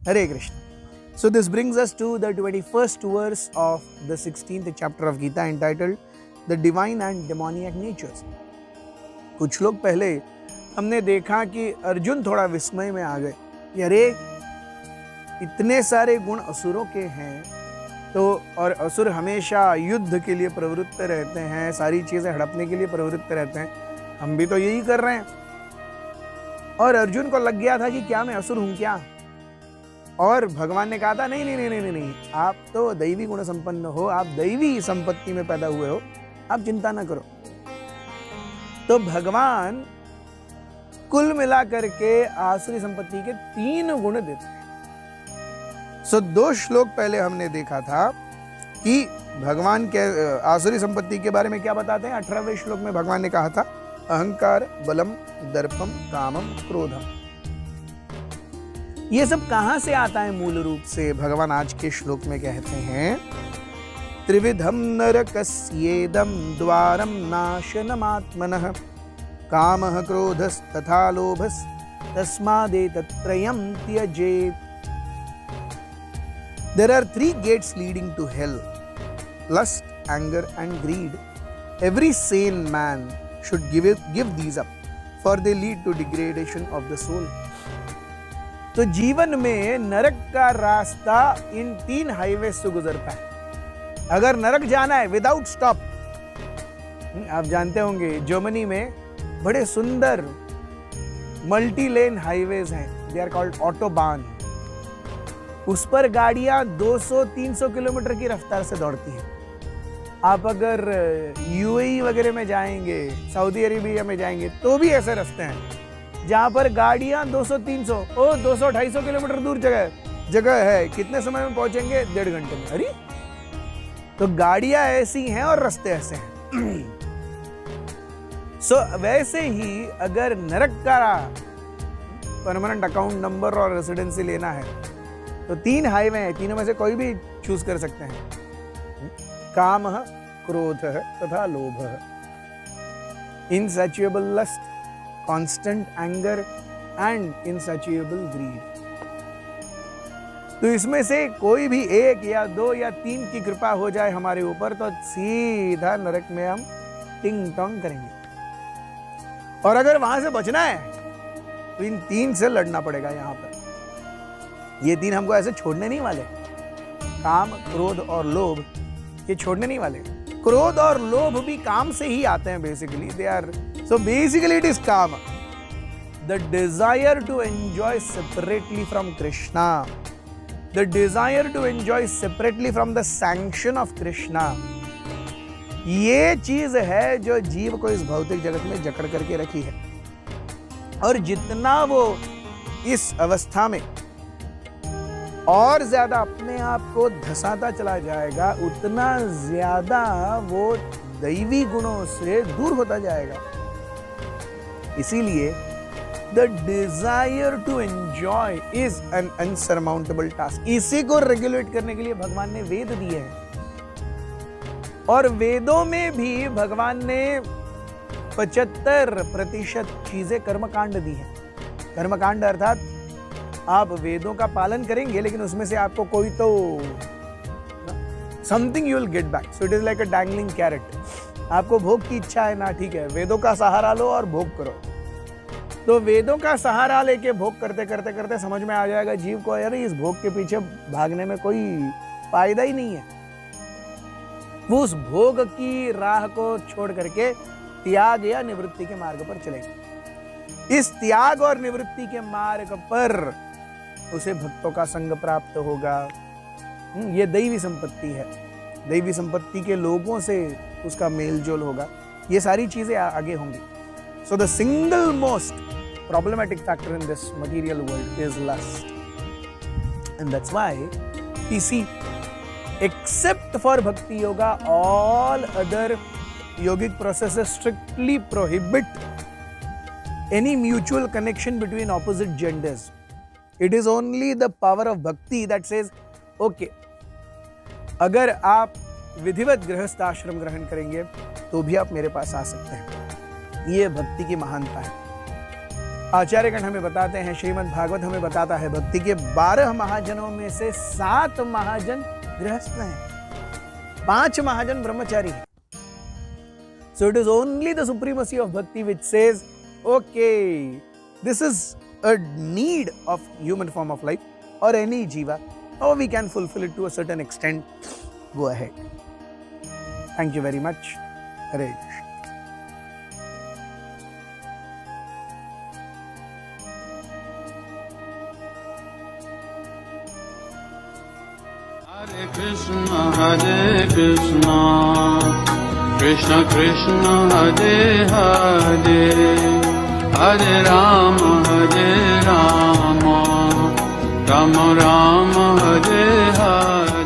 Hare Krishna. So this brings us to the 21st verse of the 16th chapter of Gita entitled The Divine and Demoniac Natures. कुछ लोग पहले हमने देखा कि अर्जुन थोड़ा विस्मय में आ गए कि अरे इतने सारे गुण असुरों के हैं, तो और असुर हमेशा युद्ध के लिए प्रवृत्त रहते हैं, सारी चीजें हड़पने के लिए प्रवृत्त रहते हैं, हम भी तो यही कर रहे हैं। और अर्जुन को लग गया था कि क्या मैं असुर हूं क्या? और भगवान ने कहा था नहीं नहीं नहीं नहीं नहीं, आप तो दैवी गुण संपन्न हो, आप दैवी संपत्ति में पैदा हुए हो, आप चिंता ना करो। तो भगवान कुल मिलाकर के आसुरी संपत्ति के 3 गुण देते हैं। सो 2 श्लोक पहले हमने देखा था कि भगवान के आसुरी संपत्ति के बारे में क्या बताते हैं। 18वें श्लोक में भगवान ने कहा था अहंकार, बलम, दर्पम, कामम, क्रोधम। ये सब कहां से आता है मूल रूप से? भगवान आज के श्लोक में कहते हैं त्रिविधम नरकस्येदं द्वारम नाशनमात्मनः कामः क्रोधस् तथा लोभस् तस्मादेतत्त्रयं त्यजेत्। There are 3 gates leading to hell: lust, anger and greed. Every sane man should give these up, for they lead to degradation of the soul. तो जीवन में नरक का रास्ता इन 3 हाईवे से गुजरता है। अगर नरक जाना है विदाउट स्टॉप, आप जानते होंगे जर्मनी में बड़े सुंदर मल्टी लेन हाईवेज हैं, दे आर कॉल्ड ऑटोबान। उस पर गाड़ियां 200-300 किलोमीटर की रफ्तार से दौड़ती हैं। आप अगर यूएई वगैरह में जाएंगे, सऊदी अरेबिया में जाएंगे, तो भी ऐसे रास्ते हैं जहां पर गाड़ियां 200-300 200-250 किलोमीटर दूर जगह है, कितने समय में पहुंचेंगे? 1.5 घंटे में। अरे तो गाड़ियां ऐसी हैं और रास्ते ऐसे हैं। सो वैसे ही अगर नरक का परमानेंट अकाउंट नंबर और रेसिडेंसी लेना है तो 3 हाईवे हैं, तीनों में से कोई भी चूज कर सकते हैं। कामः, क्रोधः तथा लोभः। insatiable lust, constant anger and insatiable greed। तो इसमें से कोई भी 1 या 2 या 3 की कृपा हो जाए हमारे ऊपर तो सीधा नरक में हम टिंग टोंग करेंगे। और अगर वहां से बचना है तो इन 3 से लड़ना पड़ेगा। यहां पर ये 3 हमको ऐसे छोड़ने नहीं वाले। काम, क्रोध और लोभ ये छोड़ने नहीं वाले। क्रोध और लोभ भी काम से ही आते हैं basically. They are so basically it is kama, the desire to enjoy separately from Krishna, the desire to enjoy separately from the sanction of Krishna. ये चीज है जो जीव को इस भौतिक जगत में जकड़ करके रखी है। और जितना वो इस अवस्था में और ज्यादा अपने आप को धसाता चला जाएगा, उतना ज्यादा वो दैवी गुणों से दूर होता जाएगा। इसीलिए the desire to enjoy is an insurmountable task. इसी को रेगुलेट करने के लिए भगवान ने वेद दिए हैं। और वेदों में भी भगवान ने 75% चीजें कर्मकांड दी हैं। कर्मकांड अर्थात आप वेदों का पालन करेंगे लेकिन उसमें से आपको कोई तो something you will get back. So it is like a dangling carrot. आपको भोग की इच्छा है ना, ठीक है, वेदों का सहारा लो और भोग करो। तो वेदों का सहारा लेके भोग करते करते करते समझ में आ जाएगा जीव को, यार इस भोग के पीछे भागने में कोई फायदा ही नहीं है। वो उस भोग की राह को छोड़ करके त्याग या निवृत्ति के मार्ग पर चलेगा। इस त्याग और निवृत्ति के मार्ग पर उसे भक्तों का संग प्राप्त होगा। ये दैवी संपत्ति है। दैवी संपत्ति के लोगों से उसका मेल जोल होगा। ये सारी चीजें आगे होंगी। So the single most problematic factor in this material world is lust, and that's why we see, except for bhakti yoga, all other yogic processes strictly prohibit any mutual connection between opposite genders. It is only the power of bhakti that says, okay, अगर आप विधिवत गृहस्थ आश्रम ग्रहण करेंगे तो भी आप मेरे पास आ सकते हैं। ये भक्ति की महानता है। आचार्यगण हमें बताते हैं, श्रीमद् भागवत हमें बताता है, भक्ति के 12 महाजनों में से 7 महाजन गृहस्थ हैं, 5 महाजन ब्रह्मचारी हैं. So it is only the supremacy of bhakti which says, okay, this is a need of human form of life or any jiva, or we can fulfill it to a certain extent. Go ahead. Thank you very much. Hare Krishna. Hare Krishna, Krishna Krishna, Hare Hare, Hare Rama, Rama Rama, Hare Hare.